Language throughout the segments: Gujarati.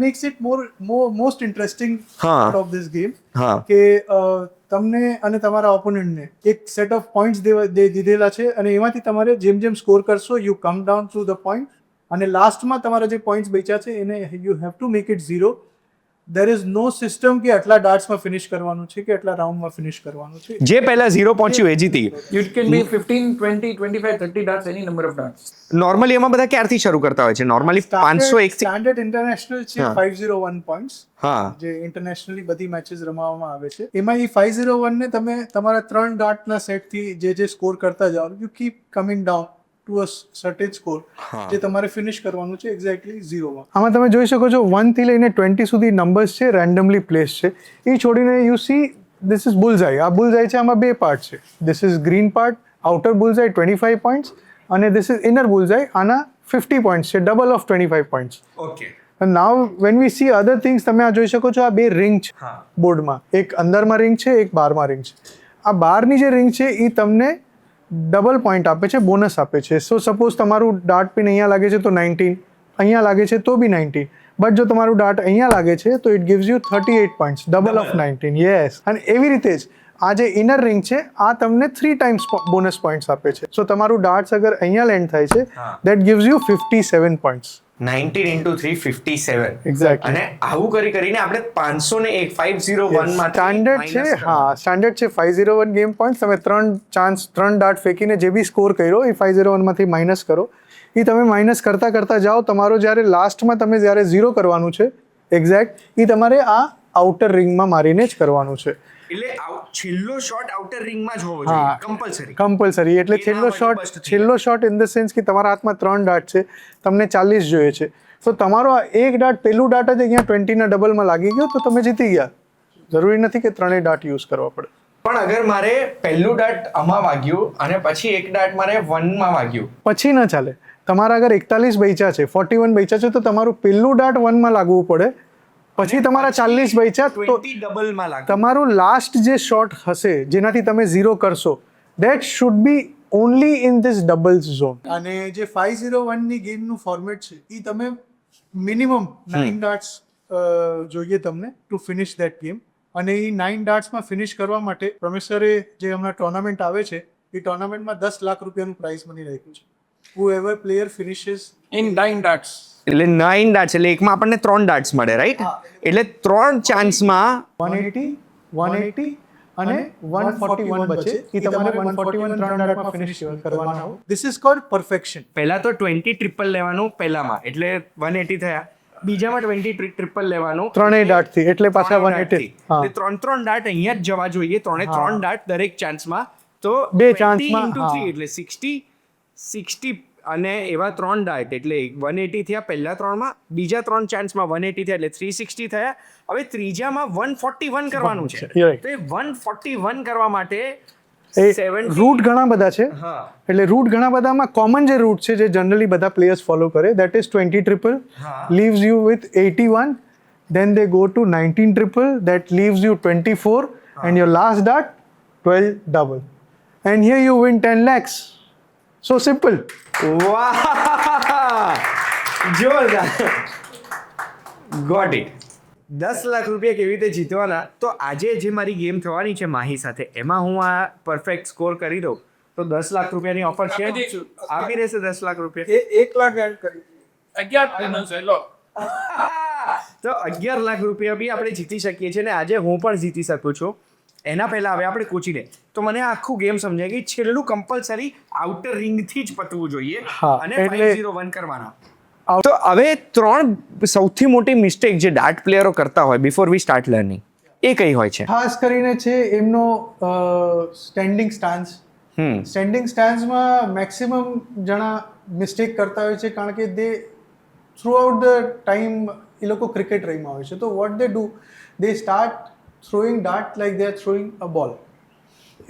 makes it most interesting part of this game હા કે તમને અને તમારા ઓપોનન્ટને એક સેટ ઓફ પોઈન્ટ્સ દીધેલા છે અને એમાંથી તમારે જેમ સ્કોર કરશો you come down to the point અને લાસ્ટમાં તમારા જે પોઈન્ટ્સ બચ્યા છે એને you have to make it 0. There is no system કે આટલા ડાર્ટ્સમાં ફિનિશ કરવાનું છે કે આટલા રાઉન્ડમાં ફિનિશ કરવાનું છે. જે પહેલા 0 પહોંચ્યું એ જીતી ગયું. It can be 15, 20, 25, 30 darts, any number of darts. Normally એમાં બધા ક્યારથી શરૂ કરતા હોય છે? નોર્મલી 501 થી. સ્ટાન્ડર્ડ ઇન્ટરનેશનલ છે હા. 501 પોઈન્ટ્સ હા જે ઇન્ટરનેશનલી બધી મેચીસ રમવામાં આવે છે. એમાં એ 501 ને તમે તમારા 3 ડાર્ટના સેટથી જે સ્કોર કરતા જાઓ you keep coming down to a certain score જે તમારે ફિનિશ કરવાનું છે એક્ઝેક્ટલી 0માં. આમાં તમે જોઈ શકો છો 1 થી લઈને 20 સુધી નંબર્સ છે રેન્ડમલી પ્લેસ છે. એ છોડીને you see this is bullseye. આ બુલ્સઆઈ છે, આમાં બે પાર્ટ છે. This is green part, outer bullseye 25 points અને ધીસ ઇઝ ઇનર બુલ્સઆઈ, આના 50 પોઈન્ટ્સ છે, double of 25 points. Okay now when we see other things તમે આ જોઈ શકો છો આ બે રિંગ છે હા બોર્ડમાં. એક અંદરમાં રિંગ છે, એક બહારમાં રિંગ છે. આ બહારની જે રિંગ છે એ તમને ડબલ પોઈન્ટ આપે છે, બોનસ આપે છે. સો સપોઝ તમારું ડાર્ટ પિન અહીંયા લાગે છે તો 19, અહીંયા લાગે છે તો બી 19, બટ જો તમારું ડાર્ટ અહીંયા લાગે છે તો it gives you 38 points, double of 19. Yes. અને એવી રીતે જ આ જે ઇનર રિંગ છે આ તમને 3 ટાઈમ્સ બોનસ પોઈન્ટ્સ આપે છે. સો તમારું ડાર્ટ્સ અગર અહીંયા લેન્ડ થાય છે that gives you 57 points. 19 into 3 57. Exactly. અને આવું કરી આપણે 501 501 માં સ્ટાન્ડર્ડ છે. હા સ્ટાન્ડર્ડ છે 501 ગેમ પોઈન્ટ. તમે 3 ડાર્ટ ફેંકીને જે બી સ્કોર કર્યો એ 501 માંથી માઇનસ કરો. એ તમે માઇનસ કરતા જાઓ. તમારો જ્યારે લાસ્ટમાં તમે જ્યારે 0 કરવાનું છે એક્ઝેક્ટ એ તમારે આ આઉટર રિંગમાં મારીને જ કરવાનું છે. એટલે છેલ્લો શોટ આઉટર રિંગમાં જ હોવો હા. જોઈએ કમ્પલસરી. એટલે છેલ્લો શોટ ઇન ધ સેન્સ કે તમારા હાથમાં 3 ડાર્ટ છે, તમને 40 જોઈએ છે. તો તમારો આ એક ડાર્ટ પહેલું ડાર્ટ જ અહીંયા 20 ના ડબલમાં લાગી ગયો તો તમે જીતી ગયા. જરૂરી નથી કે 3 ડાર્ટ યુઝ કરવા પડે. પણ અગર મારે પહેલું ડાર્ટ આમાં વાગ્યું અને પછી એક ડાર્ટ મારે 1 માં વાગ્યું પછી ન ચાલે. તમારા અગર 41 બચ્યા છે, 41 બચ્યા છે તો તમારું પહેલું ડાર્ટ 1 માં લાગવું પડે. પછી તમારા 40 બચ્યા તો 20 ડબલમાં લાગે. તમારું લાસ્ટ જે શોટ હશે જેનાથી તમે 0 કરશો that should be only in this doubles zone. અને જે 501 ની ગેમનું ફોર્મેટ છે એ તમે મિનિમમ 9 ડાર્ટ્સ જોઈએ તમને ટુ ફિનિશ ધેટ ગેમ. અને એ 9 ડાર્ટ્સમાં ફિનિશ કરવા માટે પ્રમેસરે જે હમણાં ટુર્નામેન્ટ આવે છે એ ટુર્નામેન્ટમાં 10 લાખ રૂપિયાનું પ્રાઇઝ મની રાખ્યું છે. whoever player finishes In 9 darts. એટલે 9 ડાર્ટ્સ એટલે એકમાં આપણને 3 ડાર્ટ્સ મળે રાઈટ. એટલે 3 ચાન્સમાં 180 180 અને 141 બચે એ તમારે 141 3 ડાર્ટમાં ફિનિશ કરવાના હોય. This is called perfection. પહેલા તો 20 ટ્રિપલ લેવાનું પહેલામાં એટલે 180 થયા. બીજામાં 20 ટ્રિપલ લેવાનું ત્રણેય ડાર્ટથી એટલે પાછા 180. હા. એટલે 3 ડાર્ટ અહીંયા જ જવા જોઈએ. 3 ડાર્ટ દરેક ચાન્સમાં. તો બે 20 ચાન્સમાં, into હા. 3 એટલે 60 અને એવા 3 ડાર્ટ એટલે 180 થયા પહેલા 3માં, બીજા 3 ચાન્સમાં 180 થયા એટલે 360 થયા. હવે ત્રીજામાં 141 કરવાનું છે. Right. તો એ 141 કરવા માટે એ 70 રૂટ ઘણા બધા છે. હા એટલે રૂટ ઘણા બધામાં કોમન જે રૂટ છે જે જનરલી બધા પ્લેયર્સ ફોલો કરે દેટ ઇઝ 20 ટ્રિપલ હા. Leaves you with 81. then they go to 19 triple that leaves you 24 and your last dart 12 double and here you win 10 lakhs. So simple. વાહ જોરદાર. Got it. 10 લાખ રૂપિયા કેવી રીતે જીતવાના? તો આજે જે મારી ગેમ થવાની છે માહી સાથે એમાં હું આ પરફેક્ટ સ્કોર કરી દઉં તો 10 લાખ રૂપિયાની ઓફર છે. આપી રહેશે 10 લાખ રૂપિયા. 1 લાખ એડ કરી 11 ફાઇનલ છે લો. તો 11 લાખ રૂપિયા બી આપણે જીતી શકીએ છીએ ને આજે હું પણ જીતી શકું છું. એના પહેલા હવે આપણે કોચીને તો મને આખું ગેમ સમજાય કે છેલ્લું કમ્પલસરી આઉટર રિંગથી જ પતવું જોઈએ હા, અને એટલે 501 કરવાના. તો હવે 3 સૌથી મોટી મિસ્ટેક જે ડાર્ટ પ્લેયરો કરતા હોય બિફોર વી સ્ટાર્ટ લર્નિંગ એ કઈ હોય છે? ખાસ કરીને છે એમનો સ્ટેન્ડિંગ સ્ટાન્સ. સ્ટેન્ડિંગ સ્ટાન્સમાં મેક્સિમમ જણા મિસ્ટેક કરતા હોય છે કારણ કે દે થ્રુ આઉટ ધ ટાઈમ એ લોકો ક્રિકેટ રહીમાં હોય છે. તો what they do they start throwing dart like they are throwing a ball.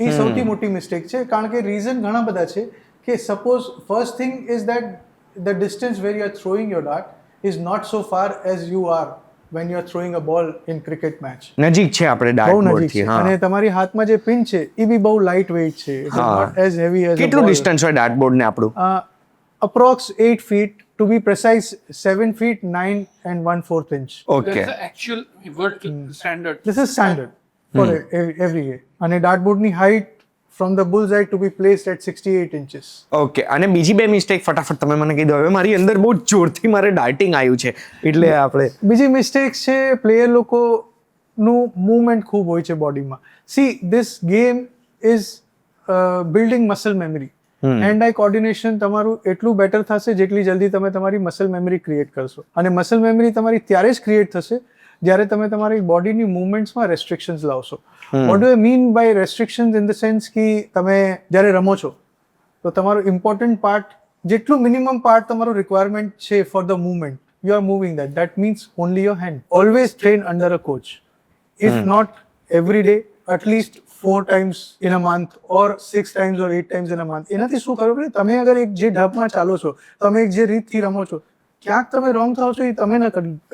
એ સૌથી મોટી મિસ્ટેક છે કારણ કે રીઝન ઘણા બધા છે કે suppose first thing is that the distance where you are throwing your dart is not so far as you are when you are throwing a ball in cricket match. નજીક છે આપણે ડાર્ટ બહુ બોર્ડ નજીક થી. છે અને તમારી હાથમાં જે પિન છે એ બી બહુ લાઇટ વેઇટ છે. It is not as heavy as a કેટલું ball. ડિસ્ટન્સ હોય ડાર્ટ બોર્ડ ને આપણું? Approx 8 feet to be precise, 7 feet 9 and 1/4 inch. Okay That's the actual world standard. This is standard for every year. અને dartboardની height from the bullseye to be placed at 68 inches. Okay અને બીજી બે મિસ્ટેક ફટાફટ તમે મને કહી દો. હવે મારી અંદર બહુ જોરથી મારે ડાર્ટિંગ આવ્યું છે એટલે આપણે બીજી મિસ્ટેક છે પ્લેયર લોકોનું મૂવમેન્ટ ખૂબ હોય છે બોડીમાં. See this game is building muscle memory. Hand eye coordination તમારું એટલું બેટર થશે જેટલી જલ્દી તમે તમારી મસલ મેમરી ક્રિએટ કરશો. અને મસલ મેમરી તમારી ત્યારે જ ક્રિએટ થશે જ્યારે તમે તમારી બોડીની મૂવમેન્ટ્સમાં રેસ્ટ્રિક્શન્સ લાવશો. What do I mean by restrictions in the sense કે તમે જ્યારે રમો છો તો તમારું ઇમ્પોર્ટન્ટ પાર્ટ જેટલું મિનિમમ પાર્ટ તમારું રિક્વાયરમેન્ટ છે for the movement you are moving that means only your hand. Always train under a coach. If not every day at least 4 times in a month or 6 times or 8 times in a month. એનાથી શું ખબર પડે તમે અગર એક જે ઢબમાં ચાલો છો તમે એક જે રીતથી રમો છો ક્યાંક તમે રોંગ થાવ છો એ તમે ન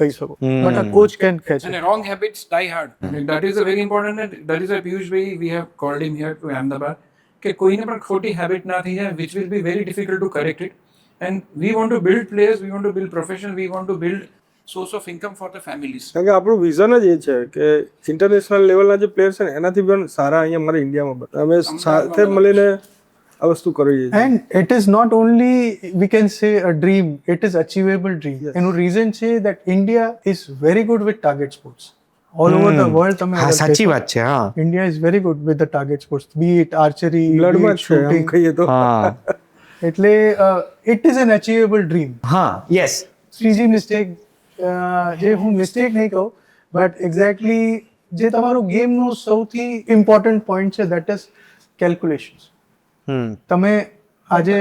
કહી શકો but a coach can catch And wrong habits die hard. That is a very important, and that is a Piyush Bhai, we have called him here to Ahmedabad, કે કોઈને પણ ખોટી હેબિટ ના થઈ જાય which will be very difficult to correct it. And we want to build players, we want to build professionals, we want to build source of income for the families. કારણ કે આપણું વિઝન જ એ છે કે ઇન્ટરનેશનલ લેવલના જે પ્લેયર્સ છે ને એનાથી પણ સારા અહીંયા અમારા ઇન્ડિયામાં બને. અમે સાથે મળીને આ વસ્તુ કરવી છે. and it is not only we can say a dream, it is achievable dream. એનું રીઝન છે that India is very good with target sports. All over the world તમે હા સાચી વાત છે. હા India is very good with the target sports, be it archery, be બ્લડમાં it જ છે આમ shooting. કહીએ તો. હા એટલે it is an achievable dream. હા યસ ત્રીજી મિસ્ટેક જે હું મિસ્ટેક નહીં કહું બટ એક્ઝેક્ટલી જે તમારું ગેમનું સૌથી ઇમ્પોર્ટન્ટ પોઈન્ટ છે દેટ ઇઝ કેલ્ક્યુલેશન્સ. તમે આજે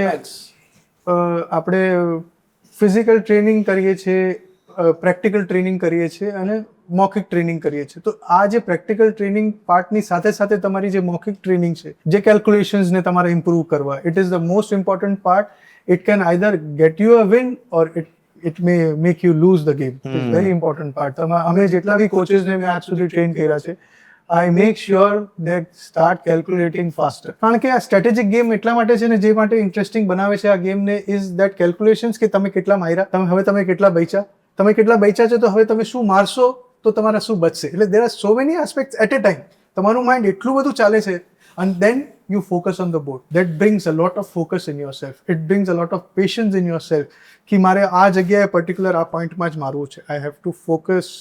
આપણે ફિઝિકલ ટ્રેનિંગ કરીએ છીએ પ્રેક્ટિકલ ટ્રેનિંગ કરીએ છીએ અને મૌખિક ટ્રેનિંગ કરીએ છીએ. તો આ જે પ્રેક્ટિકલ ટ્રેનિંગ પાર્ટની સાથે સાથે તમારી જે મૌખિક ટ્રેનિંગ છે જે કેલ્ક્યુલેશન્સને તમારે ઇમ્પ્રૂવ કરવા it is the most important part. It can either gate you a win or it may make you lose the game. It's very important part. અમે જેટલા બી કોચેસને મેં આજ સુધી ટ્રેન કર્યા છે I make sure they start calculating faster. કારણ કે આ સ્ટ્રેટેજિક ગેમ એટલા માટે છે ને જે માટે ઇન્ટરેસ્ટિંગ બનાવે છે આ ગેમને ઇઝ દેટ કેલ્ક્યુલેશન્સ કે તમે કેટલા માર્યા તમે કેટલા બચ્યા છે તો હવે તમે શું મારશો તો તમારા શું બચશે. એટલે there are so many aspects at a time. તમારું માઇન્ડ એટલું બધું ચાલે છે and then you focus on the board. That brings a lot of focus in yourself. It brings a lot of patience in yourself कि मारे आ जगह particular आ point માં જ મારવું છે. I have to focus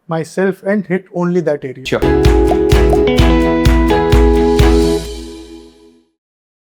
myself and hit only that area. Sure.